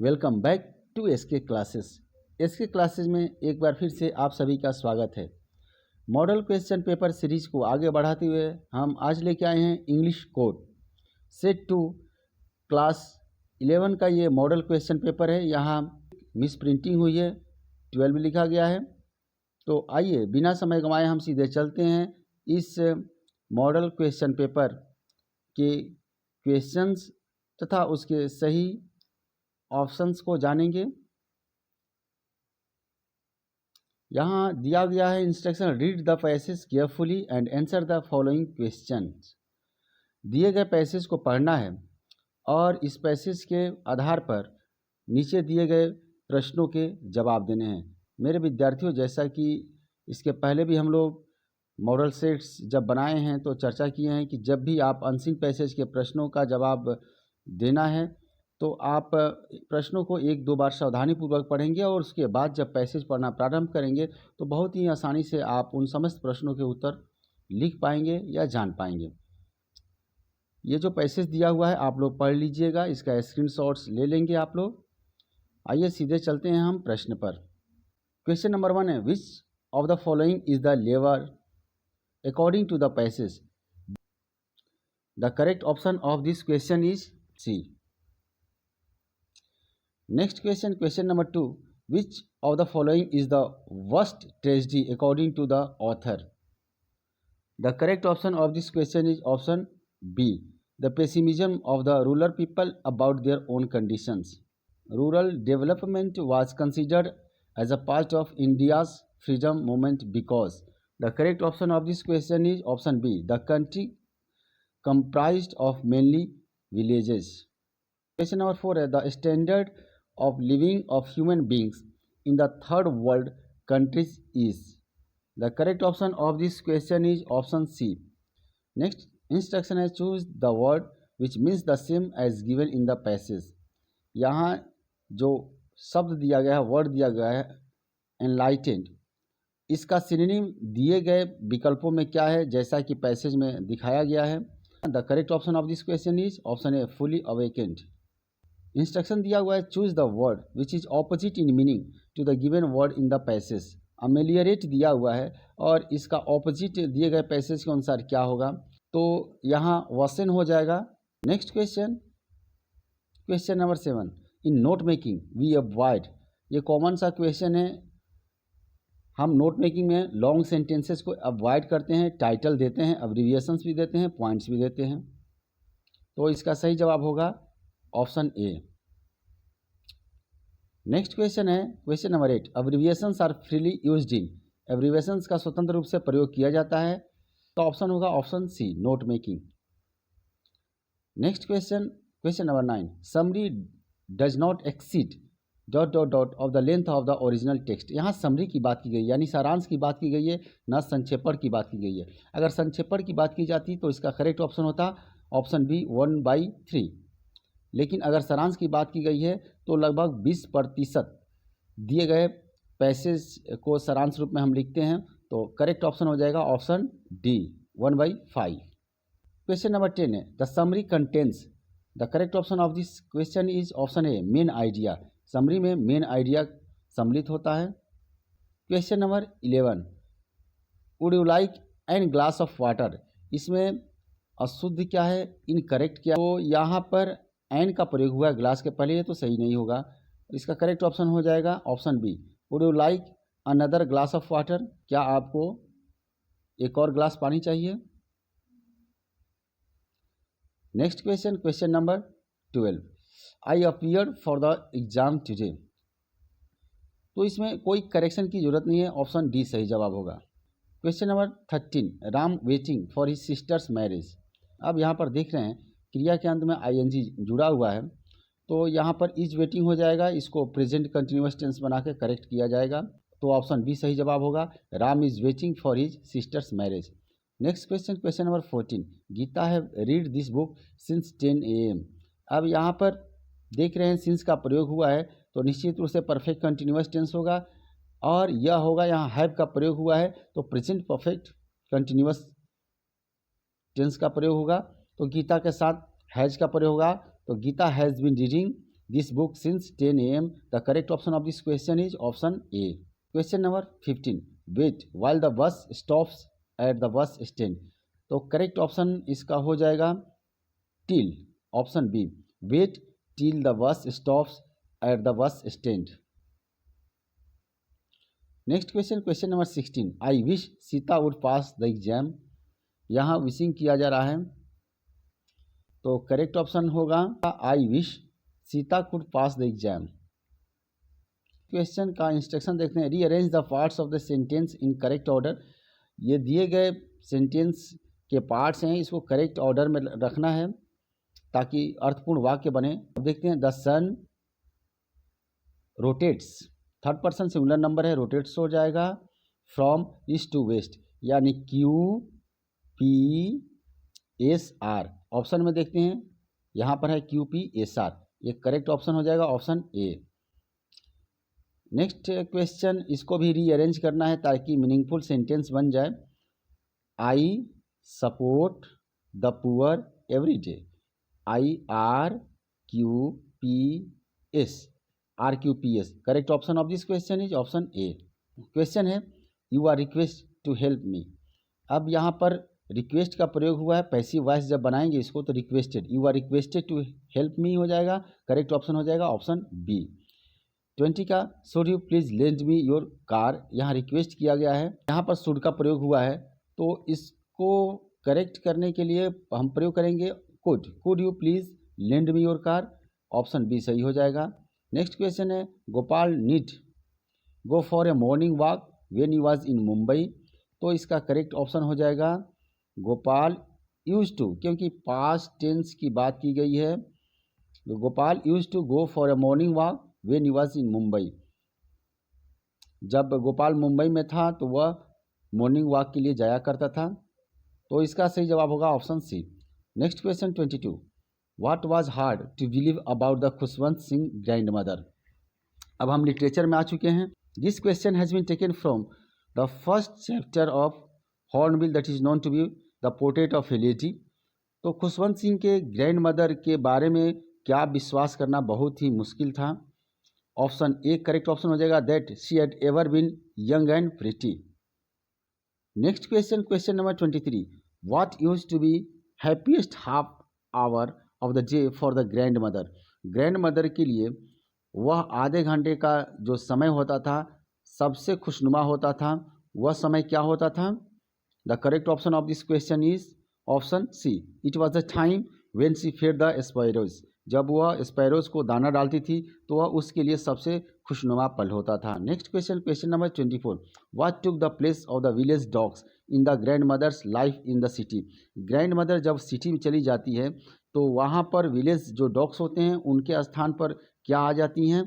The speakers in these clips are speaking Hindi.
Welcome back to SK classes. SK classes में एक बार फिर से आप सभी का स्वागत है। मॉडल क्वेश्चन पेपर सीरीज को आगे बढ़ाते हुए हम आज लेके आए हैं English code set two class 11 का ये मॉडल क्वेश्चन पेपर है। यहाँ मिस प्रिंटिंग हुई है, 12 लिखा गया है। तो आइए बिना समय गंवाए हम सीधे चलते हैं इस मॉडल क्वेश्चन पेपर के क्वेश्चंस तथा उसके सही ऑप्शंस को जानेंगे। यहाँ दिया गया है instruction, read the passage carefully and answer the following questions. दिए गए पैसेज को पढ़ना है और इस पैसेज के आधार पर नीचे दिए गए प्रश्नों के जवाब देने हैं। मेरे विद्यार्थियों, जैसा कि इसके पहले भी हम लोग मॉडल सेट्स जब बनाए हैं तो चर्चा किए हैं कि जब भी आप अनसीन पैसेज के प्रश्नों का जवाब देना है तो आप प्रश्नों को एक दो बार सावधानीपूर्वक पढ़ेंगे और उसके बाद जब पैसेज पढ़ना प्रारंभ करेंगे तो बहुत ही आसानी से आप उन समस्त प्रश्नों के उत्तर लिख पाएंगे या जान पाएंगे। ये जो पैसेज दिया हुआ है आप लोग पढ़ लीजिएगा, इसका स्क्रीनशॉट्स ले लेंगे आप लोग। आइए सीधे चलते हैं हम प्रश्न पर। क्वेश्चन नंबर 1 है, which of the following is the lever according to the passage. The correct option of this question is C. Next question, question number 2. Which of the following is the worst tragedy according to the author? The correct option of this question is option B. The pessimism of the rural people about their own conditions. Rural development was considered as a part of India's freedom movement because the correct option of this question is option B. The country comprised of mainly villages. Question number 4 है, the standard of living of human beings in the third world countries is. The correct option of this question is option C. Next instruction है, choose the word which means the same as given in the passage. यहाँ जो शब्द दिया गया है, वर्ड दिया गया है एनलाइटेंड, इसका सिनोनिम दिए गए विकल्पों में क्या है जैसा कि पैसेज में दिखाया गया है। The correct option of this question is option A, fully awakened. Instruction दिया हुआ है, choose the word which is opposite in meaning to the given word in the passage. Ameliorate दिया हुआ है और इसका ऑपोजिट दिए गए पैसेज के अनुसार क्या होगा, तो यहाँ वसन हो जाएगा। Next question, question number 7, in note making we avoid. ये कॉमन सा क्वेश्चन है। हम नोट मेकिंग में लॉन्ग सेंटेंसेस को अवॉइड करते हैं, टाइटल देते हैं, अब्रिविएशंस भी देते हैं, पॉइंट्स भी देते हैं। तो इसका सही जवाब होगा ऑप्शन ए। नेक्स्ट क्वेश्चन है question number 8, abbreviations are freely used in. Abbreviations का स्वतंत्र रूप से प्रयोग किया जाता है, तो ऑप्शन होगा option C, note making. Next question, question number 9, summary does not exceed dot dot dot of the length of the original text. यहाँ समरी की बात की गई, यानी सारांश की बात की गई है, न संक्षेपण की बात की गई है। अगर संक्षेपण की बात की जाती तो इसका करेक्ट ऑप्शन होता ऑप्शन बी, 1/3। लेकिन अगर सारांश की बात की गई है तो लगभग 20% दिए गए पैसेज को सारांश रूप में हम लिखते हैं, तो करेक्ट ऑप्शन हो जाएगा ऑप्शन डी, 1/5। क्वेश्चन नंबर 10 है, the summary contains. The correct option of this question is option A, main idea. Summary में मेन आइडिया सम्मिलित होता है। Question number 11, would you like an glass of water. इसमें अशुद्ध क्या है, इनकरेक्ट क्या, तो यहाँ पर एन का प्रयोग हुआ है ग्लास के पहले, तो सही नहीं होगा। इसका करेक्ट ऑप्शन हो जाएगा option B, would you like another glass of water. क्या आपको एक और ग्लास पानी चाहिए। Next question, question number 12, I appear for the exam today. तो इसमें कोई करेक्शन की जरूरत नहीं है, ऑप्शन डी सही जवाब होगा। Question number 13, Ram waiting for his sister's marriage. अब यहाँ पर देख रहे हैं क्रिया के अंत में आईएनजी जुड़ा हुआ है, तो यहाँ पर इज वेटिंग हो जाएगा, इसको प्रेजेंट कंटिन्यूअस टेंस बना के करेक्ट किया जाएगा, तो ऑप्शन बी सही जवाब होगा, Ram is waiting for his sister's marriage. Next question, question number 14, Gita have read this book since 10 AM। अब यहाँ पर देख रहे हैं सिंस का प्रयोग हुआ है, तो निश्चित रूप से परफेक्ट कंटिन्यूअस टेंस होगा, और यह होगा यहाँ हैव का प्रयोग हुआ है तो प्रेजेंट परफेक्ट कंटिन्यूअस टेंस का प्रयोग होगा। तो गीता के साथ हैज़ का प्रयोग होगा, तो Gita has been reading this book since 10 a.m. The correct option of this question is option A. Question number 15. Wait while the bus stops at the bus stand. तो करेक्ट ऑप्शन इसका हो जाएगा till, option B, wait till the bus stops at the bus stand. Next question, question number 16. I wish Sita would pass the exam. यहाँ विशिंग किया जा रहा है, तो करेक्ट ऑप्शन होगा I wish Sita could pass the exam. Question का इंस्ट्रक्शन देखते हैं. Rearrange the parts of the sentence in correct order. ये दिए गए सेंटेंस के पार्ट्स हैं, इसको करेक्ट ऑर्डर में रखना है ताकि अर्थपूर्ण वाक्य बने. अब देखते हैं. The sun rotates, third person singular number है, रोटेट्स हो जाएगा फ्रॉम ईस्ट टू वेस्ट, यानी QPSR. ऑप्शन में देखते हैं, यहाँ पर है QPSR, ये करेक्ट ऑप्शन हो जाएगा ऑप्शन ए. नेक्स्ट क्वेश्चन, इसको भी रीअरेंज करना है ताकि मीनिंगफुल सेंटेंस बन जाए. I support the poor every day. RQPS. Correct option of this question is option A. Question है you are request to help me. अब यहाँ पर रिक्वेस्ट का प्रयोग हुआ है, पैसिव वॉइस जब बनाएंगे इसको तो requested, you are requested to help me हो जाएगा. करेक्ट ऑप्शन हो जाएगा ऑप्शन बी. 20 का should you please lend me your car. यहाँ रिक्वेस्ट किया गया है, यहाँ पर शुड का प्रयोग हुआ है, तो इसको करेक्ट करने के लिए हम प्रयोग करेंगे could you please lend me your car. Option B सही हो जाएगा. नेक्स्ट क्वेश्चन है Gopal need go for a morning walk when he was in Mumbai. तो इसका करेक्ट ऑप्शन हो जाएगा गोपाल यूज टू, क्योंकि पास्ट टेंस की बात की गई है. तो Gopal use to go for a morning walk when he was in Mumbai. जब गोपाल मुंबई में था तो वह मॉर्निंग वॉक के लिए जाया करता था. तो इसका सही जवाब होगा option C. Next question 22. What was hard to believe about the Khushwant Singh grandmother. अब हम लिटरेचर में आ चुके हैं. This question has been taken from the first chapter of Hornbill that is known to be the portrait of a lady. तो खुशवंत सिंह के ग्रैंड मदर के बारे में क्या विश्वास करना बहुत ही मुश्किल था. ऑप्शन ए करेक्ट ऑप्शन हो जाएगा that she had ever been young and pretty. Next question, question number 23. What used to be happiest half hour of the day for the grandmother. Grandmother के लिए वह आधे घंटे का जो समय होता था सबसे खुशनुमा होता था. वह समय क्या होता था? The correct option of this question is option C. It was the time when she fed the sparrows. जब वह स्पैरोज को दाना डालती थी तो वह उसके लिए सबसे खुशनुमा पल होता था. Next question, question number 24. What took the place of the village dogs in the grandmother's life in the city. Grandmother जब सिटी में चली जाती है तो वहाँ पर विलेज जो डॉग्स होते हैं उनके स्थान पर क्या आ जाती हैं?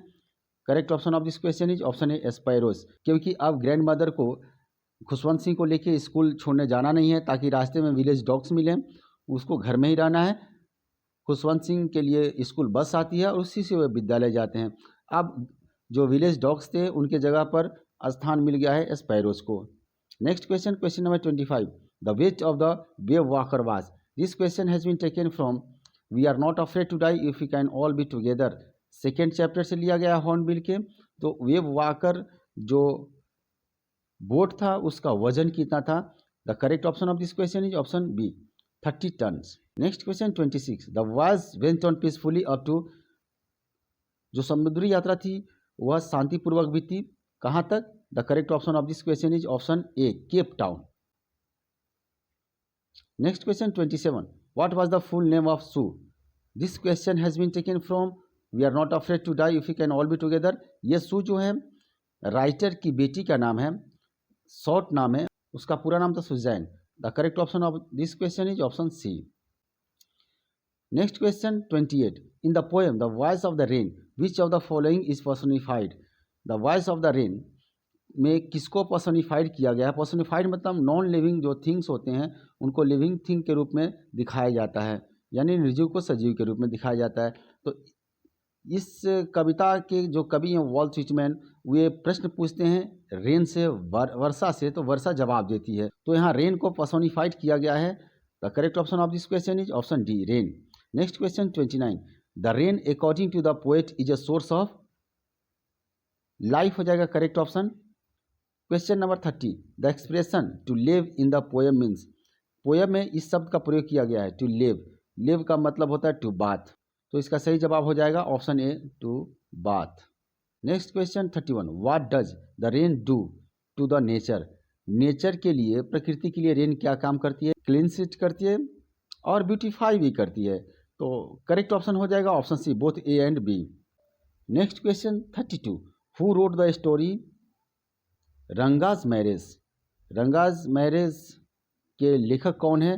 Correct option of this question is option A sparrows. क्योंकि अब ग्रैंड मदर को खुशवंत सिंह को लेके स्कूल छोड़ने जाना नहीं है ताकि रास्ते में विलेज डॉग्स मिलें, उसको घर में ही रहना है. खुशवंत सिंह के लिए स्कूल बस आती है और उसी से वे विद्यालय जाते हैं. अब जो विलेज डॉग्स थे उनके जगह पर स्थान मिल गया है स्पैरोज को. Next question, question number 25. The weight of the wave walker was. This question has been taken from we are not afraid to die if we can all be together. Second chapter से लिया गया हॉर्नबिल के. तो वेव वॉकर जो बोट था उसका वजन कितना था? The correct option of this question is option B 30 tons. Next question 26. The voyage went on peacefully up to. जो समुद्री यात्रा थी वह शांतिपूर्वक भी थी. कहाँ तक? The correct option of this question is option A Cape Town. Next question 27. What was the full name of Sue? This question has been taken from We are not afraid to die if we can all be together. ये सू जो है राइटर की बेटी का नाम है, शॉर्ट नाम है, उसका पूरा नाम था Suzanne. The correct option of this question is option C. Next question 28. In the poem the voice of the rain which of the following is personified. The voice of the rain में किसको पर्सोनिफाइड किया गया है? पर्सोनिफाइड मतलब नॉन लिविंग जो थिंग्स होते हैं उनको लिविंग थिंग के रूप में दिखाया जाता है, यानी निर्जीव को सजीव के रूप में दिखाया जाता है. तो इस कविता के जो कवि हैं वॉल्ट व्हिटमैन, वे प्रश्न पूछते हैं रेन से, वर्षा से, तो वर्षा जवाब देती है. तो यहाँ रेन को पर्सोनिफाइड किया गया है. The correct option of this question is option D rain. Next question 29. The rain according to the poet is a source of life हो जाएगा correct option. Question number 30, the expression to live in the poem means, poem में इस शब्द का प्रयोग किया गया है टू लिव, लिव का मतलब होता है टू बाथ, तो इसका सही जवाब हो जाएगा option A to bath. Next question 31, what does the rain do to the nature, nature के लिए, प्रकृति के लिए रेन क्या काम करती है, क्लींस इट करती है और ब्यूटीफाई भी करती है, तो करेक्ट ऑप्शन हो जाएगा option C both A and B. Next question 32, who wrote the story Ranga's marriage, Ranga's marriage के लेखक कौन है,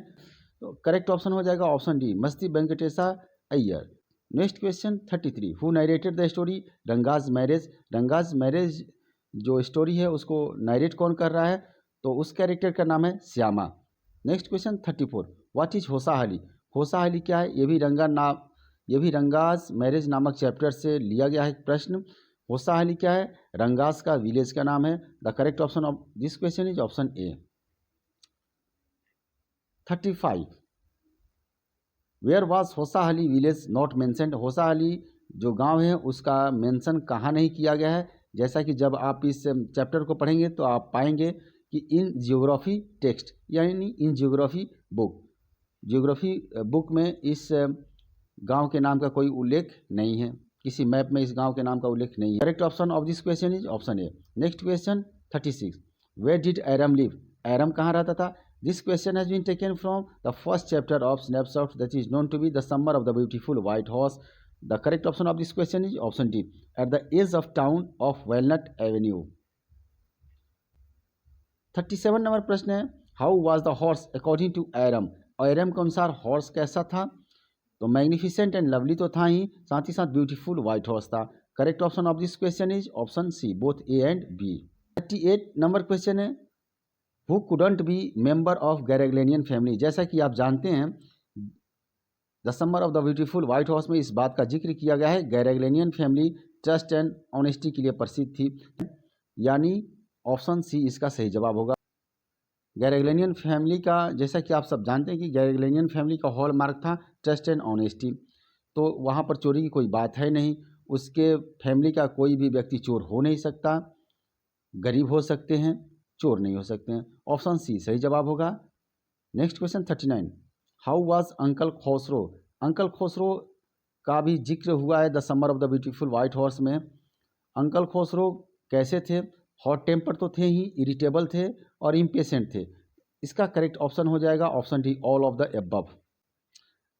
तो करेक्ट ऑप्शन हो जाएगा option D Masti Venkatesha Iyer. Next question 33, who narrated the story Ranga's marriage, Ranga's marriage जो स्टोरी है उसको नरेट कौन कर रहा है, तो उस कैरेक्टर का नाम है Shyama. Next question 34, what is Hosahalli, Hosahalli क्या है, ये भी रंगाज मैरिज नामक चैप्टर से लिया गया है प्रश्न। होसाहली क्या है, रंगास का विलेज का नाम है। The correct option of this question is option A. 35, where was Hosahalli village not mentioned, Hosahalli जो गांव है उसका मेंशन कहाँ नहीं किया गया है, जैसा कि जब आप इस चैप्टर को पढ़ेंगे तो आप पाएंगे कि इन जियोग्राफी टेक्स्ट यानी इन जियोग्राफी बुक, जियोग्राफी बुक में इस गांव के नाम का कोई उल्लेख नहीं है, किसी मैप में इस गांव के नाम का उल्लेख नहीं है। Correct option of this question is option A. Next question 36, where did Aram live, Aram कहाँ रहता था, this question has been taken from the first chapter of Snapshot that is known to be the summer of the beautiful white horse. The correct option of this question is option D at the edge of town of Walnut Avenue. 37 नंबर प्रश्न है, how was the horse according to एरम, एरम के अनुसार हॉर्स कैसा था, तो मैग्निफिसेंट एंड लवली तो था ही, साथ ही साथ ब्यूटीफुल व्हाइट हॉर्स था। Correct option of this question is option C both A and B. 38 नंबर क्वेश्चन है, who couldn't be member of Garoghlanian family, जैसा कि आप जानते हैं the summer of the beautiful white horse में इस बात का जिक्र किया गया है, Garoghlanian family trust and honesty के लिए प्रसिद्ध थी, यानी ऑप्शन सी इसका सही जवाब होगा। गैरेग्लेनियन फैमिली का, जैसा कि आप सब जानते हैं कि गैरेग्लेनियन फैमिली का हॉलमार्क था ट्रस्ट एंड ऑनेस्टी, तो वहाँ पर चोरी की कोई बात है नहीं, उसके फैमिली का कोई भी व्यक्ति चोर हो नहीं सकता, गरीब हो सकते हैं, चोर नहीं हो सकते हैं, ऑप्शन सी सही जवाब होगा। Next question 39, how was uncle Khosrove, uncle Khosrove का भी जिक्र हुआ है the summer of the beautiful white horse में, अंकल खोसरो कैसे थे, हॉट टेम्पर तो थे ही, इरिटेबल थे और इम्पेशेंट थे, इसका करेक्ट ऑप्शन हो जाएगा option D all of the above.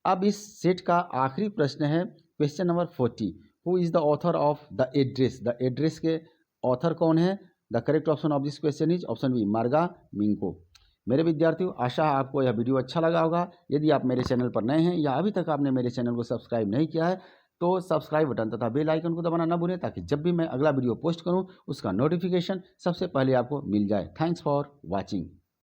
अब इस सेट का आखिरी प्रश्न है question number 40, who is the author of the address, the address के ऑथर कौन है, the correct option of this question is option B Marga Minco. मेरे विद्यार्थियों, आशा है आपको यह वीडियो अच्छा लगा होगा। यदि आप मेरे चैनल पर नए हैं या अभी तक आपने मेरे चैनल को सब्सक्राइब नहीं किया है तो सब्सक्राइब बटन तथा बेल आइकन को दबाना न भूलें, ताकि जब भी मैं अगला वीडियो पोस्ट करूं उसका नोटिफिकेशन सबसे पहले आपको मिल जाए। Thanks for watching.